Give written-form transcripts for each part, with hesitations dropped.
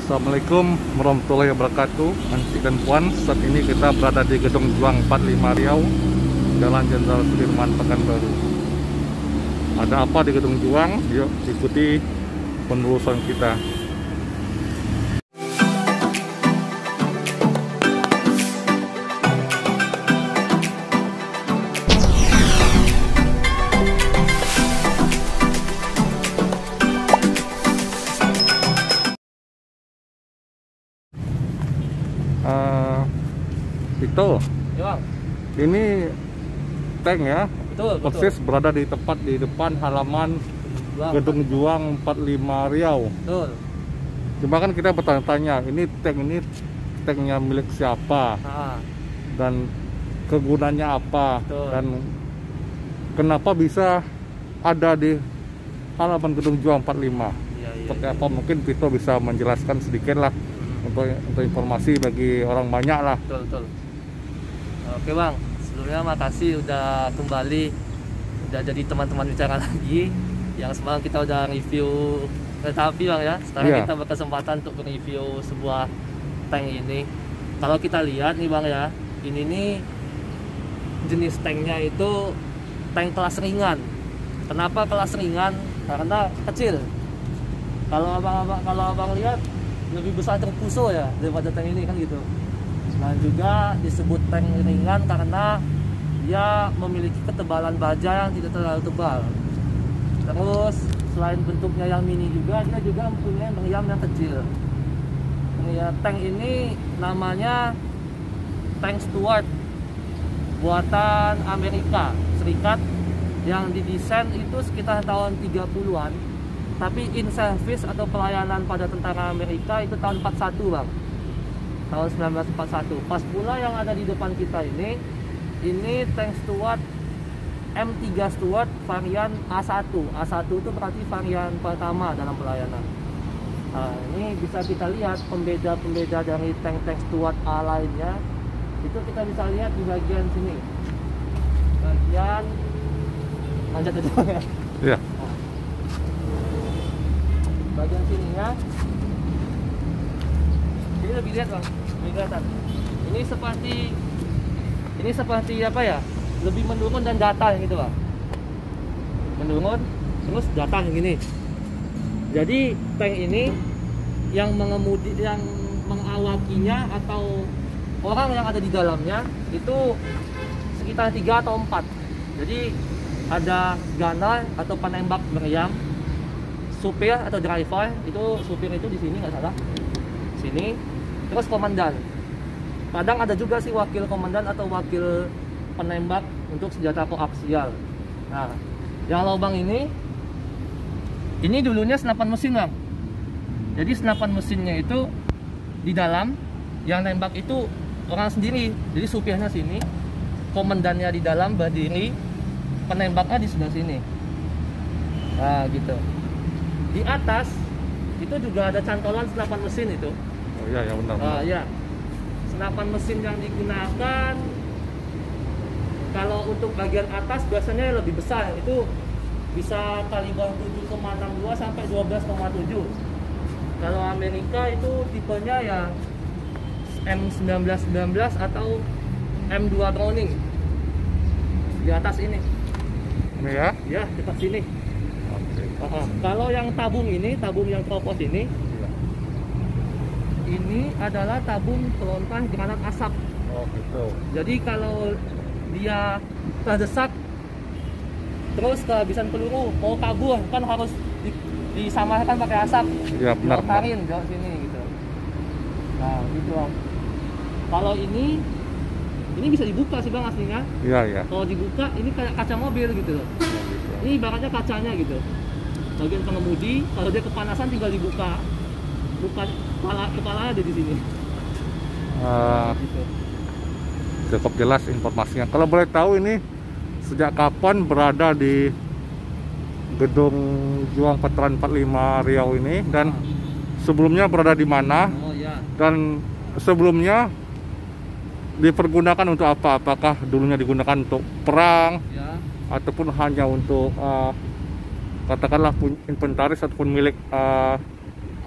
Assalamualaikum warahmatullahi wabarakatuh. Ancik dan puan, saat ini kita berada di Gedung Juang 45 Riau, Jalan Jenderal Sudirman, Pekanbaru. Ada apa di Gedung Juang? Yuk ikuti penelusuran kita. Itu Ya, Bang. Ini tank ya, Betul, persis berada di tepat di depan halaman Bang. Gedung Juang 45 Riau. Betul. Cuma kan kita bertanya-tanya, ini tanknya milik siapa Nah, dan kegunaannya apa. Betul. Dan kenapa bisa ada di halaman Gedung Juang 45. iya. Seperti apa, mungkin Vito bisa menjelaskan sedikit lah untuk informasi bagi orang banyak lah. Betul. Oke, Bang. Sebelumnya makasih udah kembali, udah jadi teman-teman bicara lagi. Yang semalam kita udah review kereta api, Bang ya. Sekarang Iya. kita berkesempatan untuk review sebuah tank ini. Kalau kita lihat nih, Bang ya, ini nih jenis tanknya itu tank kelas ringan. Kenapa kelas ringan? Karena kecil. Kalau abang lihat lebih besar terpuso ya daripada tank ini kan gitu. Dan juga disebut tank ringan karena dia memiliki ketebalan baja yang tidak terlalu tebal. Terus selain bentuknya yang mini juga, dia juga mempunyai meriam yang kecil. Tank ini namanya tank Stuart buatan Amerika Serikat yang didesain itu sekitar tahun 30-an. Tapi in service atau pelayanan pada tentara Amerika itu tahun 41, Bang. Tahun 1941. Pas pula yang ada di depan kita ini tank Stuart M3 Stuart varian A1. A1 itu berarti varian pertama dalam pelayanan. Nah, ini bisa kita lihat pembeda dari tank-tank Stuart A lainnya. Itu kita bisa lihat di bagian sini. Bagian lanjut aja ya. Iya. Bagian sininya ini lebih lihat, Bang, lebih kelihatan. Ini seperti apa ya, lebih menurun dan datar gitu, Bang. Menurun terus datar gini. Jadi tank ini yang mengawakinya atau orang yang ada di dalamnya itu sekitar 3 atau 4. Jadi ada gunner atau penembak meriam, supir atau driver, itu supir itu di sini nggak salah, sini, terus komandan. Kadang ada juga sih wakil komandan atau wakil penembak untuk senjata koaksial. Nah, yang lubang ini dulunya senapan mesin, Bang. Jadi senapan mesinnya itu di dalam, yang nembak itu orang sendiri. Jadi supirnya sini, komandannya di dalam berdiri, penembaknya di sebelah sini. Nah, gitu. Di atas itu juga ada cantolan senapan mesin itu. Oh iya, ya benar. Ya. Senapan mesin yang digunakan kalau untuk bagian atas biasanya lebih besar, itu bisa kaliber 7,62 sampai 12,7. Kalau Amerika itu tipenya ya M1919 atau M2 Browning. Di atas ini. Ini ya. Ya, dekat sini. Oke. Kalau yang tabung yang tropos ini, Iya. ini adalah tabung pelontar granat asap. Oh gitu. Jadi kalau dia terdesak, terus kehabisan peluru, mau kabur kan harus disamarkan pakai asap. Iya, benar. Dilontarin ke sini gitu. Nah, gitu, Bang. Kalau ini bisa dibuka sih, Bang, aslinya. Iya. Kalau dibuka ini kayak kaca mobil gitu loh. Oh, gitu. Ini ibaratnya kacanya gitu. Bagian pengemudi kalau dia kepanasan tinggal dibuka. Bukan kepala ada di sini. Gitu. Cukup jelas informasinya. Kalau boleh tahu ini sejak kapan berada di Gedung Juang Veteran 45 Riau ini, dan sebelumnya berada di mana, Oh ya. dan sebelumnya dipergunakan untuk apa? Apakah dulunya digunakan untuk perang Ya. ataupun hanya untuk katakanlah inventaris ataupun milik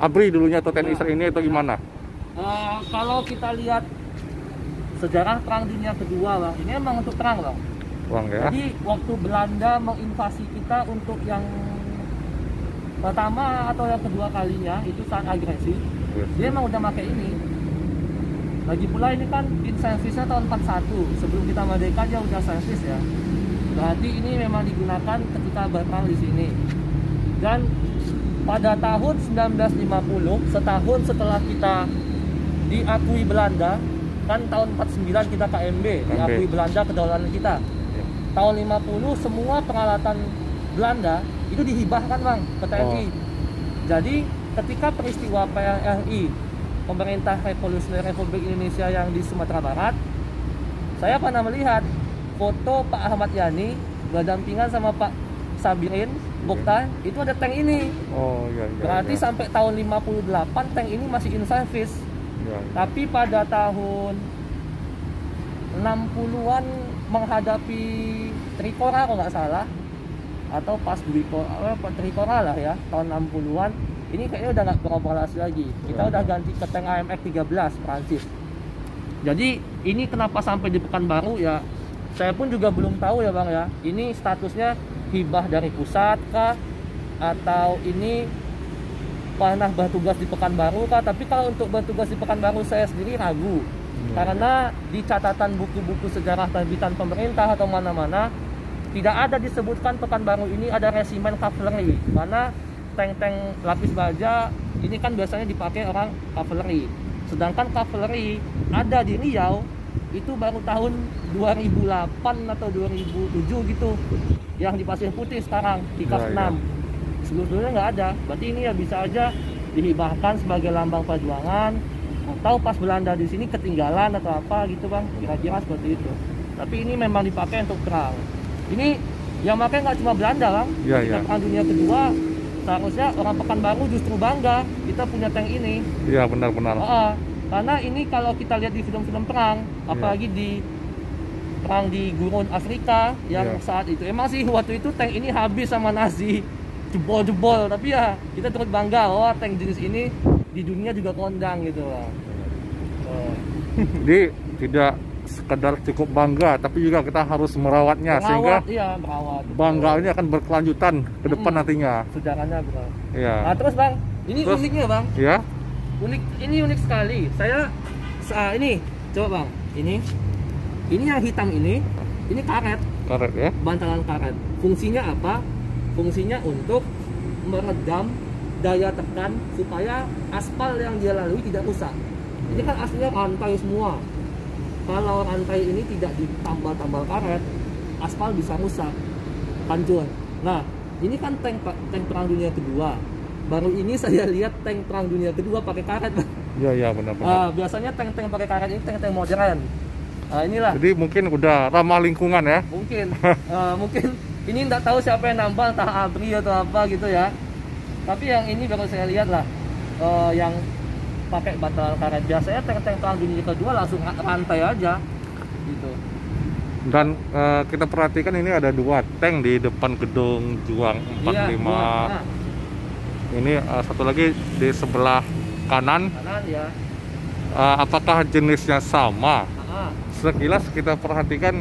ABRI dulunya atau TNI Ya. ini atau gimana? Kalau kita lihat sejarah Perang Dunia Kedua, Bang, ini emang untuk perang, Bang. Bang ya. Jadi waktu Belanda menginvasi kita untuk yang pertama atau yang kedua kalinya itu saat agresi, dia emang udah pakai ini. Lagi pula ini kan insentifnya tahun 41, sebelum kita merdeka dia udah sensis ya. Berarti ini memang digunakan ketika berperang di sini. Dan pada tahun 1950, setahun setelah kita diakui Belanda, kan tahun 49 kita KMB, diakui Belanda kedaulatan kita. Tahun 50 semua peralatan Belanda itu dihibahkan, Bang, ke TNI. Jadi ketika peristiwa PRRI, Pemerintah Revolusioner Republik Indonesia yang di Sumatera Barat, saya pernah melihat foto Pak Ahmad Yani berdampingan sama Pak Sabirin Mokhtar, itu ada tank ini. Oh iya. Berarti sampai tahun 58 tank ini masih in service. Tapi pada tahun 60-an menghadapi Trikora kalau nggak salah, atau pas Trikora lah ya, tahun 60-an ini kayaknya udah nggak beroperasi lagi. Kita udah ganti ke tank AMX 13 Prancis. Jadi ini kenapa sampai di Pekanbaru ya, saya pun juga belum tahu ya, Bang ya. Ini statusnya hibah dari pusat kah, atau ini pernah bertugas di Pekanbaru kah? Tapi kalau untuk bertugas di Pekanbaru saya sendiri ragu. Karena di catatan buku-buku sejarah terbitan pemerintah atau mana-mana tidak ada disebutkan Pekanbaru ini ada resimen kavaleri. Karena tank-tank lapis baja ini kan biasanya dipakai orang kavaleri. Sedangkan kavaleri ada di Riau itu baru tahun 2008 atau 2007 gitu, yang di Pasir Putih sekarang di Kas 6. Sebelumnya nggak ada. Berarti ini ya bisa aja dihibahkan sebagai lambang perjuangan, atau pas Belanda di sini ketinggalan atau apa gitu, Bang, kira-kira seperti itu. Tapi ini memang dipakai untuk perang. Ini yang pakai nggak cuma Belanda, Bang. Ketika Perang Dunia Kedua seharusnya orang Pekanbaru justru bangga kita punya tank ini. Iya, benar-benar. Karena ini kalau kita lihat di film-film perang, apalagi di perang di Gurun Afrika yang saat itu, emang sih waktu itu tank ini habis sama Nazi, jebol-jebol. Tapi ya kita turut bangga, tank jenis ini di dunia juga kondang gitu, Bang. Jadi tidak sekedar cukup bangga, tapi juga kita harus merawatnya, sehingga merawat. Bangga ini akan berkelanjutan ke depan nantinya. Sejarahnya, Bang. Iya. Nah, terus, Bang, ini uniknya, Bang. Iya. Ini unik sekali. Saya ini coba, Bang. Ini yang hitam ini karet. Karet ya. Bantalan karet. Fungsinya apa? Fungsinya untuk meredam daya tekan supaya aspal yang dia lalui tidak rusak. Ini kan aslinya rantai semua. Kalau rantai ini tidak ditambal-tambal karet, aspal bisa rusak, hancur. Nah, ini kan tank Perang Dunia Kedua. Baru ini saya lihat tank Perang Dunia Kedua pakai karet. Iya, benar-benar. Biasanya tank-tank pakai karet ini tank-tank modern. Inilah. Jadi mungkin udah ramah lingkungan ya. Mungkin. Mungkin ini nggak tahu siapa yang nambal, entah ABRI atau apa gitu ya. Tapi yang ini baru saya lihat lah, yang pakai bantalan karet. Biasanya tank-tank Perang Dunia Kedua langsung rantai aja gitu. Dan kita perhatikan ini ada 2 tank di depan gedung Juang 45. Ini satu lagi di sebelah kanan ya. Apakah jenisnya sama? Sekilas kita perhatikan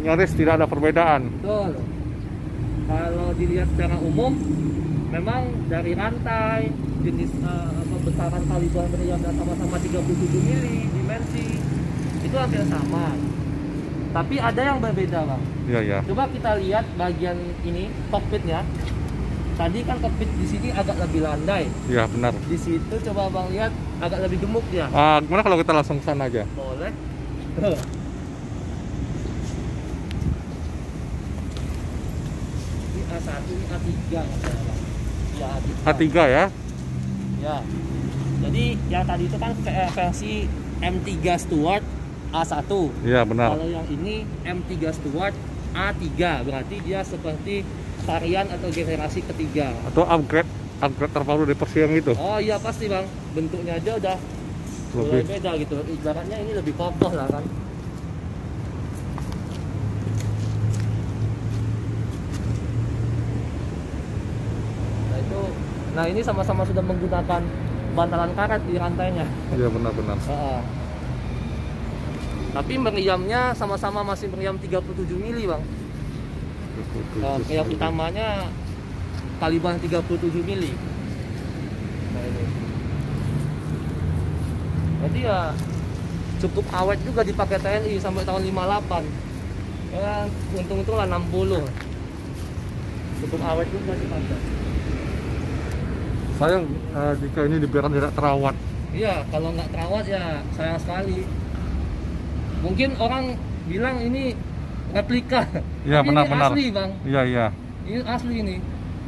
nyaris tidak ada perbedaan. Betul. Kalau dilihat secara umum, memang dari rantai, jenis besaran kaliber meriam dan sama-sama 37 mili dimensi itu hampir sama. Tapi ada yang berbeda, Bang. Iya. Coba kita lihat bagian ini, kokpitnya. Tadi kan kokpit di sini agak lebih landai. Iya, benar. Di situ coba Bang lihat agak lebih gemuk dia. Gimana kalau kita langsung ke sana aja? Boleh. Ini A1, ini A3 Bang. Ya, A3 ya? Ya. Jadi yang tadi itu kan versi M3 Stuart A1. Iya, benar. Kalau yang ini M3 Stuart A3, berarti dia seperti varian atau generasi ketiga. Atau upgrade terbaru dari versi yang itu. Oh iya pasti, Bang. Bentuknya aja udah mulai beda gitu. Ibaratnya ini lebih kokoh lah kan. Nah itu Nah ini sama-sama sudah menggunakan bantalan karet di rantainya. Iya benar-benar. Tapi meriamnya sama-sama masih meriam 37 mili bang. Meriam utamanya kaliber 37 mili. Nah ini. Jadi ya cukup awet juga dipakai TNI sampai tahun 58. Ya untung-untung lah 60. Cukup awet juga dipakai. Sayang jika ini dibiarkan tidak terawat. Iya, kalau nggak terawat ya sayang sekali. Mungkin orang bilang ini replika. Iya Tapi benar-benar. Ini asli bang. Iya iya. Ini asli ini.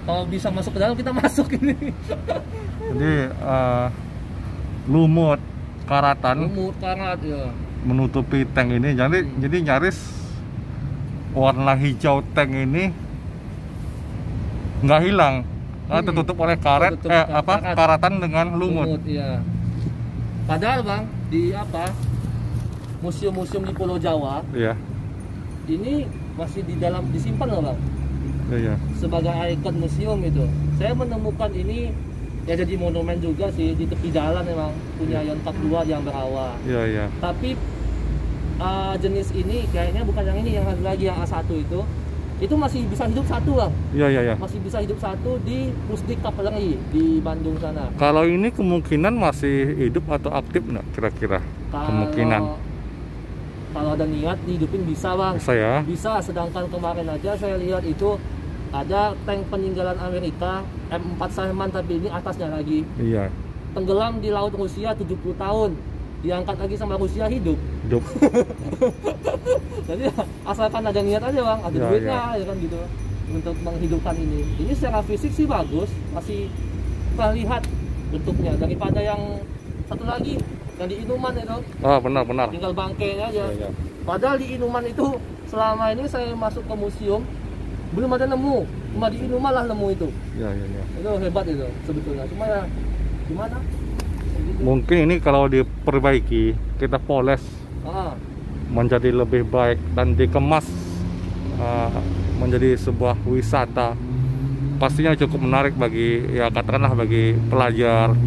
Kalau bisa masuk ke dalam kita masuk ini. Jadi lumut karatan Lumut karat ya. menutupi tank ini. Jadi nyaris warna hijau tank ini nggak hilang. Tertutup oleh karet, karatan dengan lumut. Iya. Padahal bang di museum-museum di Pulau Jawa, Iya. ini masih disimpan loh bang, Iya. sebagai ikon museum itu. Saya menemukan ini ya jadi monumen juga sih di tepi jalan memang punya Yontak 2 yang berawal. Iya iya. Tapi jenis ini kayaknya bukan yang ini, yang satu lagi yang A1 itu masih bisa hidup satu bang. Iya iya iya. Masih bisa hidup satu di Pusdik Kapelengi di Bandung sana. Kalau ini kemungkinan masih hidup atau aktif nggak kira-kira? Kemungkinan. Kalau ada niat dihidupin bisa bang. Bisa ya? Bisa, sedangkan kemarin aja saya lihat itu ada tank peninggalan Amerika M4 Sherman, tapi ini atasnya lagi. Iya. Tenggelam di laut Rusia 70 tahun. Diangkat lagi sama Rusia hidup. Hidup. Jadi asalkan ada niat aja bang, ada Ya, duitnya ya kan gitu untuk menghidupkan ini. Ini secara fisik sih bagus, masih terlihat bentuknya daripada yang satu lagi yang di Inuman itu. Benar-benar. Tinggal bangkainya aja. Iya, iya. Padahal di Inuman itu selama ini saya masuk ke museum belum ada nemu, cuma di Inuman lah nemu itu. Iya iya iya. Itu hebat itu sebetulnya. Cuma ya gimana? Gitu. Mungkin ini kalau diperbaiki, kita poles menjadi lebih baik dan dikemas menjadi sebuah wisata, pastinya cukup menarik bagi, ya katakanlah bagi pelajar,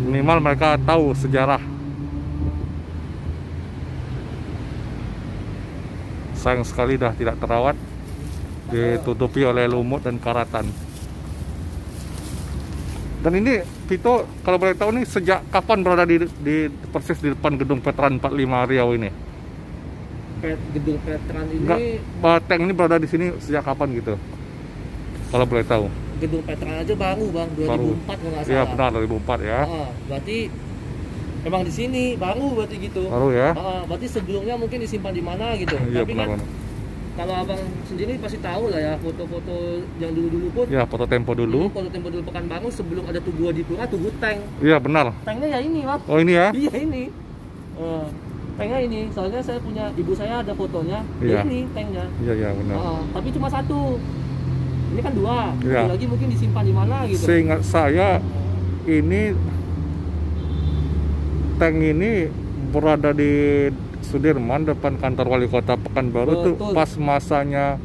minimal mereka tahu sejarah. Sayang sekali dah tidak terawat, ditutupi oleh lumut dan karatan. Dan ini Vito, kalau boleh tahu nih, sejak kapan berada di persis di depan gedung Veteran 45 Riau ini? Gedung veteran ini. Enggak, tank ini berada di sini sejak kapan gitu? Kalau boleh tahu. Gedung veteran aja baru bang, 2004 kalau nggak salah. Iya benar, 2004 ya. Berarti emang di sini baru berarti gitu. Baru ya. Berarti sebelumnya mungkin disimpan di mana gitu. Iya Tapi benar. kan kalau abang sendiri pasti tahu lah ya foto-foto yang dulu-dulu pun. Ya, foto tempo dulu. Foto tempo dulu Pekanbaru sebelum ada Tugu Adipura, Tugu tank. Iya benar. Tanknya ya ini bang. Oh ini ya? Iya ini. Tanknya ini, soalnya saya punya, ibu saya ada fotonya. Iya. Ini tanknya. Iya iya benar. Tapi cuma satu. Ini kan dua. Iya. Satu lagi mungkin disimpan di mana gitu. Seingat saya ini tank ini berada di Sudirman depan kantor wali kota Pekanbaru tuh pas masanya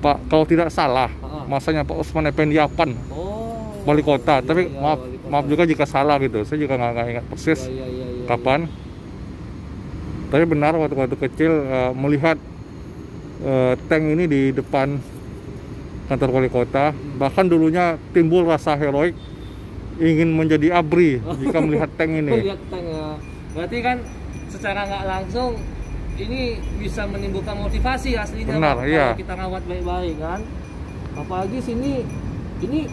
Pak, kalau tidak salah masanya Pak Usman Effendi Apan, wali kota. Tapi iya, maaf juga jika salah gitu, saya juga nggak ingat persis kapan. Tapi benar waktu kecil melihat tank ini di depan kantor wali kota, bahkan dulunya timbul rasa heroik ingin menjadi ABRI jika melihat tank ini. Lihat tank ya. Berarti kan secara nggak langsung ini bisa menimbulkan motivasi aslinya. Benar, kalau iya. kita rawat baik-baik kan. Apalagi sini ini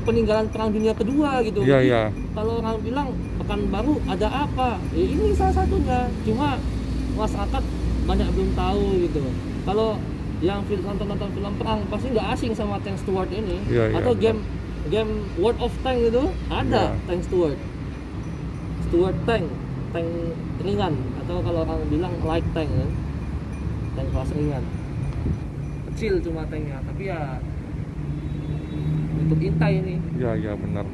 peninggalan Perang Dunia Kedua gitu. Iya, Jadi, iya. kalau orang bilang Pekanbaru ada apa? Ini salah satunya. Cuma masyarakat banyak belum tahu gitu. Kalau yang nonton film perang pasti nggak asing sama Tank Steward ini. Iya, Atau iya, game World of Tank gitu ada Tank Steward. Steward tank ringan, atau kalau orang bilang light tank kan, tank kelas ringan, kecil cuma tanknya, tapi ya untuk intai ini. Iya benar.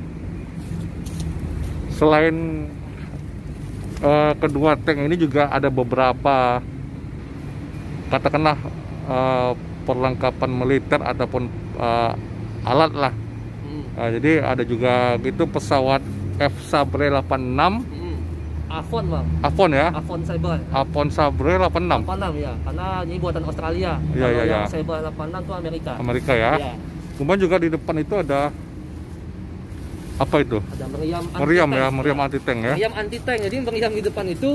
Selain kedua tank ini juga ada beberapa katakanlah perlengkapan militer ataupun alat lah Nah, jadi ada juga gitu pesawat F Sabre 86 Avon bang, Avon ya, Avon Sabre. Avon Sabre 86 86 ya, karena ini buatan Australia. Iya, Kalau iya, yang iya. Sabre 86 itu Amerika. Amerika ya. Iya. Kemudian juga di depan itu ada apa itu? Ada meriam Meriam anti-tank. ya, meriam anti tank ya. Meriam anti tank. Jadi meriam di depan itu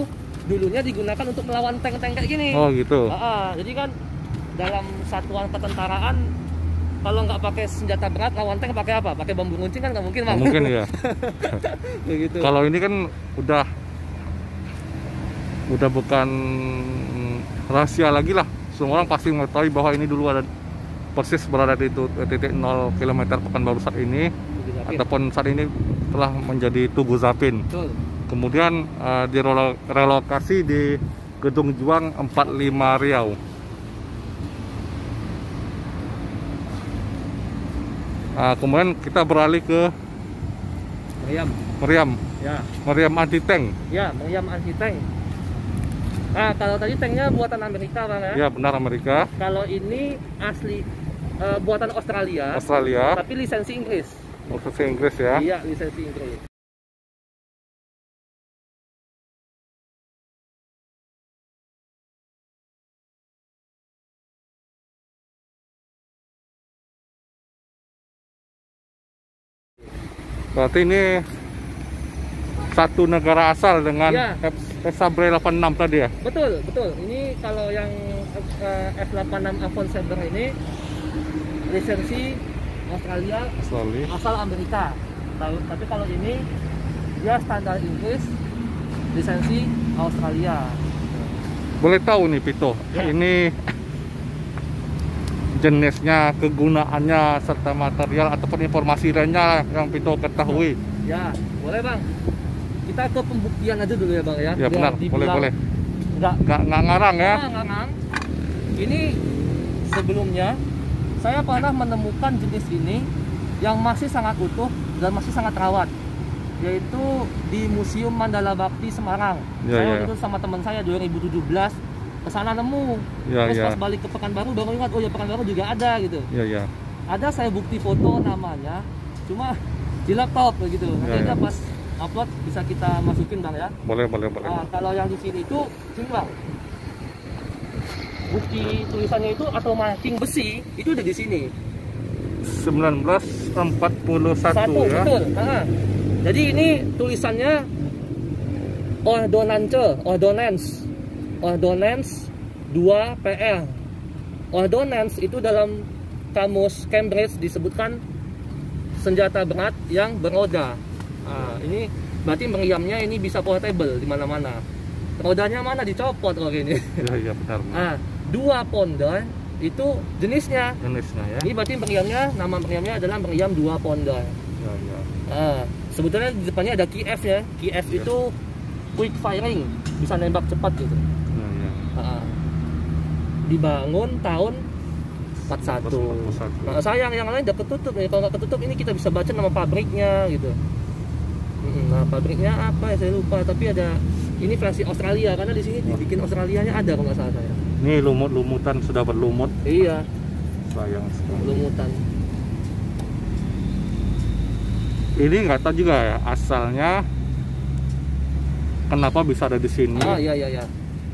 dulunya digunakan untuk melawan tank-tank kayak gini. Oh gitu. Jadi kan dalam satuan ketentaraan kalau nggak pakai senjata berat lawan tank pakai apa? Pakai bambu runcing kan nggak mungkin bang. Nggak mungkin ya. Begitu. Kalau ini kan udah bukan rahasia lagi lah. Semua orang pasti mengetahui bahwa ini dulu ada persis berada di titik 0 km Pekanbaru saat ini, ataupun saat ini telah menjadi Tugu Zapin. Betul. Kemudian direlokasi di Gedung Juang 45 Riau. Kemudian kita beralih ke meriam Ya. meriam anti tank. Ya, meriam anti tank. Nah, kalau tadi tanknya buatan Amerika bang ya. Ya benar, Amerika. Kalau ini asli buatan Australia. Tapi lisensi Inggris. Lisensi Inggris ya. Iya, lisensi Inggris. Berarti ini satu negara asal dengan Ya. F Sabre 86 tadi ya. Betul, betul. Ini kalau yang F86 Avon Sabre ini lisensi Australia, asal Amerika. Tapi kalau ini dia standar Inggris, lisensi Australia. Boleh tahu nih Pito, Ya. ini jenisnya, kegunaannya, serta material ataupun informasi lainnya yang Pito ketahui. Ya, boleh bang. Kita ke pembuktian aja dulu ya bang ya. Ya benar, boleh. Nggak ngarang ya. Nggak ngarang. Ini sebelumnya saya pernah menemukan jenis ini yang masih sangat utuh dan masih sangat rawat, yaitu di Museum Mandala Bakti Semarang. Saya waktu itu sama teman saya 2017 kesana nemu. Terus pas balik ke Pekanbaru baru ingat, oh ya Pekanbaru juga ada gitu. Ada saya bukti foto namanya, cuma di laptop begitu. Nanti aja pas upload bisa kita masukin bang ya. Boleh. Nah, kalau yang di sini itu sini bang. Bukti tulisannya itu atau marking besi itu udah di sini. 1941 ya. Betul. Jadi ini tulisannya Ordonnance 2 PR. Ordonnance itu dalam kamus Cambridge disebutkan senjata berat yang beroda. Ini berarti meriamnya ini bisa portable di mana-mana. Rodanya mana dicopot kalau gini. Iya benar. 2 pounder itu jenisnya ya. Ini berarti meriamnya, nama meriamnya adalah meriam 2 pounder. Sebetulnya di depannya ada KF ya. KF itu quick firing, bisa nembak cepat gitu. Dibangun tahun 41. Sayang yang lain udah ketutup nih. Kalau nggak ketutup ini kita bisa baca nama pabriknya gitu. Nah, pabriknya apa ya saya lupa, tapi ada ini versi Australia karena di sini dibikin Australianya ada kalau nggak salah saya. Ini lumut-lumutan sudah berlumut. Iya. Sayang sekali. Lumutan. Ini nggak tahu juga ya asalnya kenapa bisa ada di sini. Iya.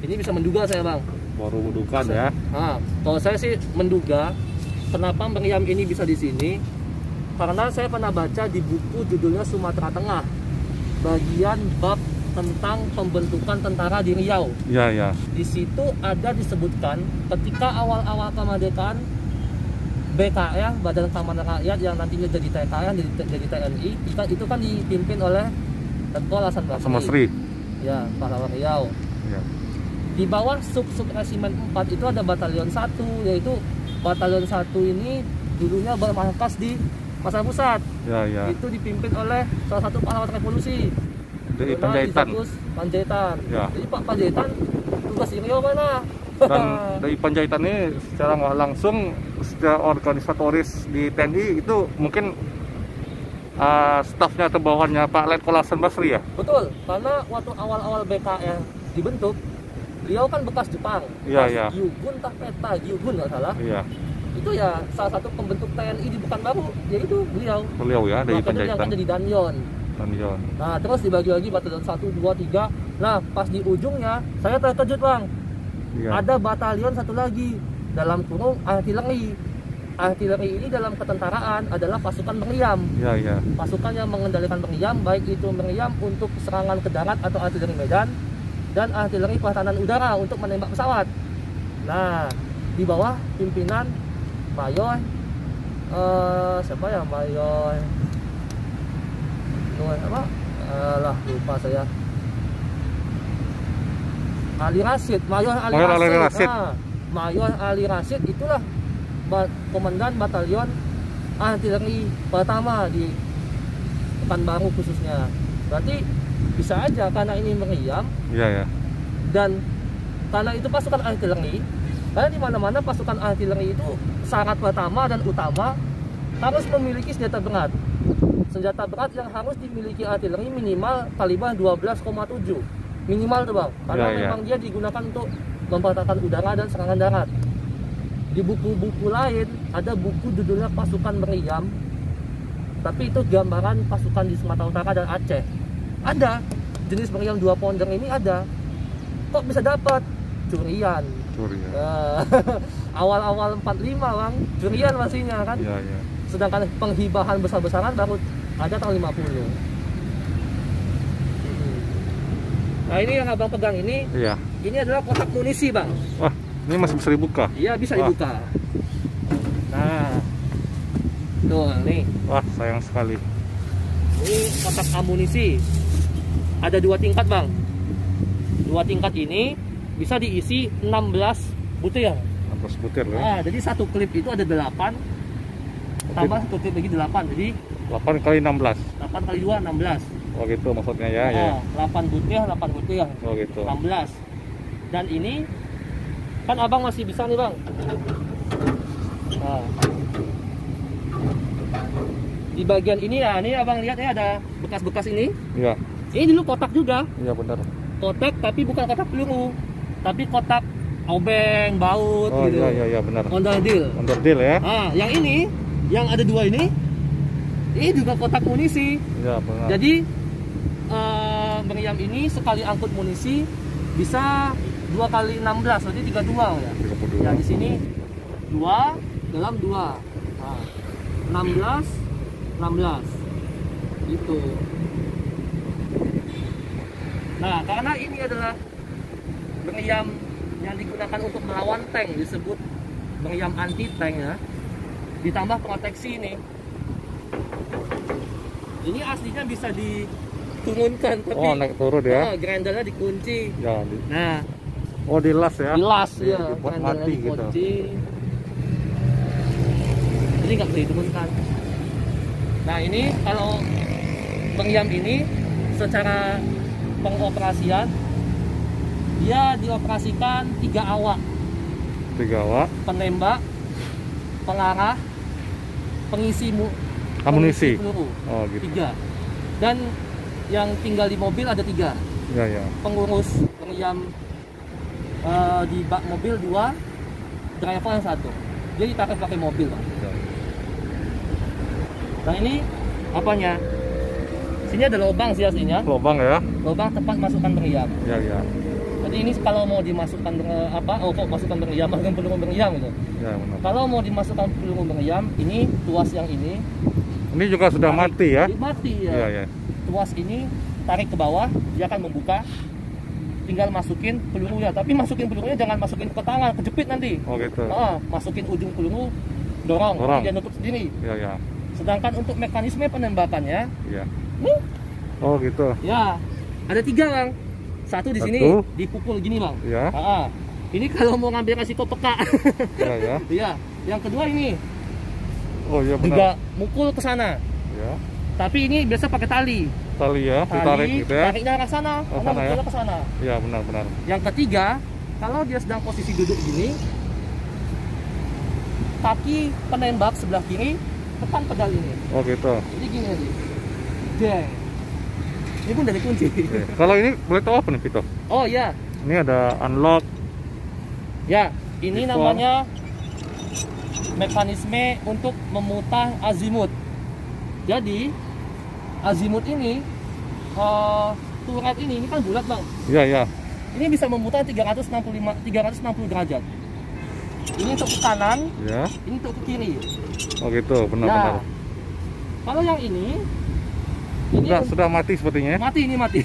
Ini bisa menduga saya bang. Baru menduga ya. Kalau saya sih menduga kenapa meriam ini bisa di sini, karena saya pernah baca di buku judulnya Sumatera Tengah, bagian bab tentang pembentukan tentara di Riau. Iya. Di situ ada disebutkan ketika awal-awal kemerdekaan BKR, Badan Keamanan Rakyat yang nantinya jadi TKR, jadi TNI, itu kan dipimpin oleh Tengku Hasan Basri. Ya, pahlawan Riau. Ya. Di bawah sub-resimen 4 itu ada batalion 1, yaitu batalion 1 ini dulunya bermarkas di Pasar Pusat. Ya. Itu dipimpin oleh salah satu pahlawan revolusi. Dari Panjaitan. Ya. Jadi Pak Panjaitan tugas di Riau mana? Dan dari Panjaitan ini secara nggak langsung, secara organisatoris di TNI itu mungkin stafnya atau bawahannya Pak Letkol Hasan Basri ya? Betul, karena waktu awal-awal BKR dibentuk, beliau kan bekas Jepang. Iya. Gyugun nggak salah. Iya. itu ya salah satu pembentuk TNI di Pekanbaru, yaitu beliau. Beliau ya dari Makanya yang penjahitan. kerja di Danyon. Tanjon. Nah, terus dibagi-bagi batalion 1, 2, 3. Nah, pas di ujungnya saya terkejut, Bang. Iya. Ada batalion satu lagi dalam kurung artileri. Artileri ini dalam ketentaraan adalah pasukan meriam. Iya, iya. Pasukan yang mengendalikan meriam, baik itu meriam untuk serangan ke darat atau artileri medan, dan artileri pertahanan udara untuk menembak pesawat. Nah, di bawah pimpinan Mayor siapa ya, Mayor apa? Lupa saya. Ali Rashid, Mayor Ali Rashid. Nah, Mayor Ali Rashid itulah komandan batalion artileri pertama di Pekanbaru khususnya. Berarti bisa aja karena ini meriam. Iya, ya. Dan karena itu pasukan artileri, karena di mana-mana pasukan artileri itu syarat pertama dan utama harus memiliki senjata berat. Senjata berat yang harus dimiliki artileri minimal kaliber 12,7 minimal tuh, Bang. Karena memang dia digunakan untuk mempertahankan udara dan serangan darat. Di buku-buku lain ada buku judulnya Pasukan Meriam, tapi itu gambaran pasukan di Sumatera Utara dan Aceh. Ada jenis meriam 2 pounder ini ada. Kok bisa dapat? Curian. Awal-awal 45, Bang, curian masihnya kan. Iya, iya. Sedangkan penghibahan besar-besaran baru ada tahun 50. Nah, ini yang Abang pegang ini. Iya. Ini adalah kotak munisi, Bang. Wah, ini masih bisa dibuka. Iya, bisa dibuka. Nah, tuh nih. Wah, sayang sekali. Ini kotak amunisi. Ada 2 tingkat, Bang. 2 tingkat ini bisa diisi 16 butir. 16 butir ya. Nah, jadi satu klip itu ada 8. Tambah satu klip lagi 8. Jadi 8 kali 16. 8 kali 2 16. Oh gitu maksudnya ya, ya. 8 butir, 8 butir. Oh gitu. 16. Dan ini kan Abang masih bisa nih, Bang. Nah, di bagian ini ya, ini Abang lihat ya ada bekas-bekas ini. Iya. Ini dulu kotak juga. Iya benar. Kotak tapi bukan kotak peluru, tapi kotak obeng, baut Oh gitu. iya, iya, iya benar. Onderdil. Onderdil ya. Nah, yang ini, yang ada 2 ini juga kotak munisi. Iya benar. Jadi meriam ini sekali angkut munisi bisa 2 kali 16, berarti 32 ya. 32. Ya, di sini 2 dalam 2. Nah, 16 gitu. Nah, karena ini adalah meriam yang digunakan untuk melawan tank, disebut meriam anti tank ya. Ditambah proteksi ini. Ini aslinya bisa diturunkan, tapi naik turun ya. grendelnya dikunci. Ya. Nah, Dilas ya. dilas ya, Dibuat grendelnya mati gitu. dikunci. Jadi nggak bisa diturunkan. Nah, ini kalau meriam ini secara pengoperasian dia dioperasikan 3 awak. 3 awak. Penembak, pengarah, pengisi Amunisi. peluru. Oh gitu. 3. Dan yang tinggal di mobil ada 3. Iya, iya. Pengurus meriam di bak mobil 2, driver yang 1. Dia ditarik pakai mobil, Pak. Ya. Nah, ini apanya? Sini ada lubang sih aslinya. Lubang ya. Lubang tempat masukkan meriam. Iya, iya. Jadi ini kalau mau dimasukkan masukkan meriam, masukkan peluru meriam gitu. Ya, benar. Kalau mau dimasukkan peluru meriam, ini tuas yang ini. Ini juga sudah mati ya. Mati ya. Iya, iya. Tuas ini tarik ke bawah, dia akan membuka. Tinggal masukin pelurunya, tapi masukin pelurunya jangan masukin ke tangan, kejepit nanti. Oh gitu. Masukin ujung peluru, dorong. Dia nutup sendiri. Iya, iya. Sedangkan untuk mekanisme penembakannya, Iya. Oh gitu. ya ada 3, Bang. Satu di sini dipukul gini, Bang. Iya. Ini kalau mau ngambil resiko peka. Iya, ya. Iya. Yang kedua ini Oh iya benar. juga mukul ke sana. Ya. Tapi ini biasa pakai tali. Tali ya, ditarik gitu ya. Tariknya ke sana, karena sana ya. mukulnya ke sana. Iya, benar-benar. Yang ketiga, kalau dia sedang posisi duduk gini, kaki penembak sebelah kiri tekan pedal ini. Oh gitu. Jadi gini aja. Deng. Ini pun dari kunci. Oke. Kalau ini boleh tahu apa nih, Vito? Oh iya. Ini ada unlock. Ya, ini Default. namanya mekanisme untuk memutar azimut. Jadi azimut ini turret ini kan bulat bang. Iya ya. Ini bisa memutar 360 derajat. Ini untuk ke kanan, Ya. ini untuk ke kiri. Oh gitu, benar-benar. Ya. Kalau yang ini Sudah mati sepertinya. mati, ini mati.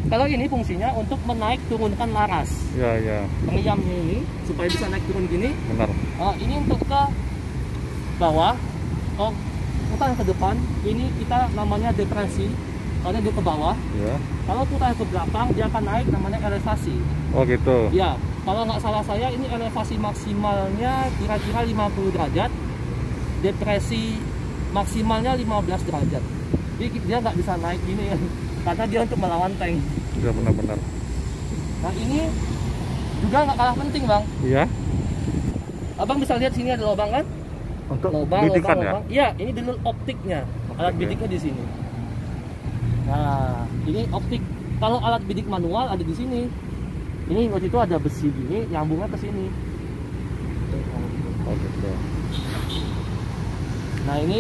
Kalau ini fungsinya untuk menaik turunkan laras. Ya ya. Meriamnya ini supaya bisa naik turun gini. Benar. Ini untuk ke bawah. Putar ke depan. Ini kita namanya depresi. Karena dia ke bawah. Ya. Kalau putar ke belakang dia akan naik, namanya elevasi. Oh gitu. Ya. Kalau nggak salah saya ini elevasi maksimalnya kira-kira 50 derajat. Depresi maksimalnya 15 derajat. Jadi dia nggak bisa naik gini ya. Karena dia untuk melawan tank. Ya benar-benar. Nah ini juga nggak kalah penting bang. Iya. Abang bisa lihat sini ada lubang kan? Untuk Lubang. bidikan ya. Iya, ini dulu optiknya. Alat Oke. bidiknya di sini. Nah, ini optik. Kalau alat bidik manual ada di sini. Ini waktu itu ada besi gini, nyambungnya ke sini. Oh gitu. Nah ini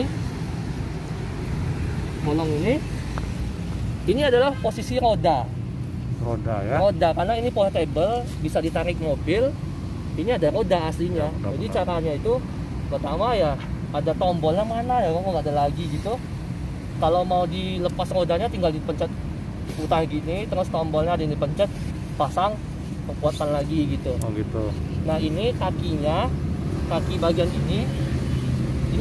bolong ini adalah posisi roda. Roda ya. Roda karena ini portable, bisa ditarik mobil. Ini ada roda aslinya. Ya, benar, Jadi benar. caranya itu pertama ya ada tombolnya mana ya, kok nggak ada lagi gitu. Kalau mau dilepas rodanya tinggal dipencet putar gini, terus tombolnya ada yang dipencet, pasang, kekuatan lagi gitu. Oh gitu. Nah ini kakinya, kaki bagian ini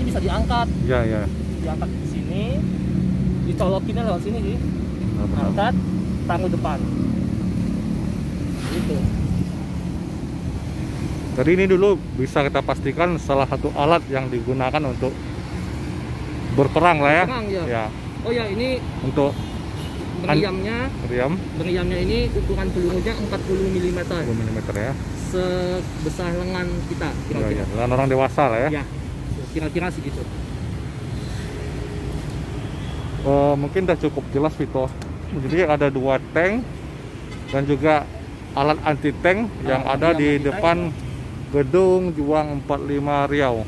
bisa diangkat, Ya ya. diangkat ke sini, dicolokinnya lewat sini sih, Benar-benar. angkat, taruh depan. Gitu. Jadi ini dulu bisa kita pastikan salah satu alat yang digunakan untuk berperang lah ya. Berperang, ya. Ya. Oh ya ini Untuk meriamnya meriam ini ukuran pelurunya 40 mm, 10 mm ya. sebesar lengan kita Ya, kira-kira. ya. Dengan orang dewasa lah ya. Ya, kira-kira segitu. Mungkin udah cukup jelas Vito. Jadi ada 2 tank dan juga alat anti tank yang ada yang di anti-tank, depan gedung Juang 45 Riau.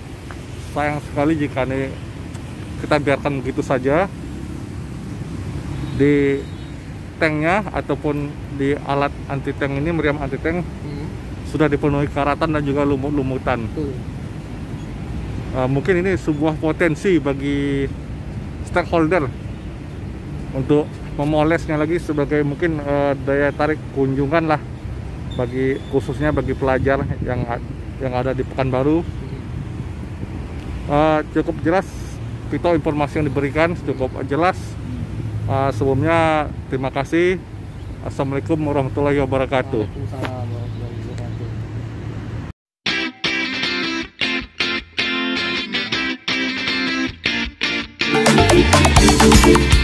Sayang sekali jika ini kita biarkan begitu saja. Di tanknya ataupun di alat anti tank ini, meriam anti tank sudah dipenuhi karatan dan juga lumut-lumutan. Tuh. Mungkin ini sebuah potensi bagi stakeholder untuk memolesnya lagi sebagai mungkin daya tarik kunjungan lah, bagi khususnya bagi pelajar yang ada di Pekanbaru. Cukup jelas Vito, informasi yang diberikan cukup jelas. Sebelumnya terima kasih. Assalamualaikum warahmatullahi wabarakatuh. Waalaikumsalam warahmatullahi wabarakatuh.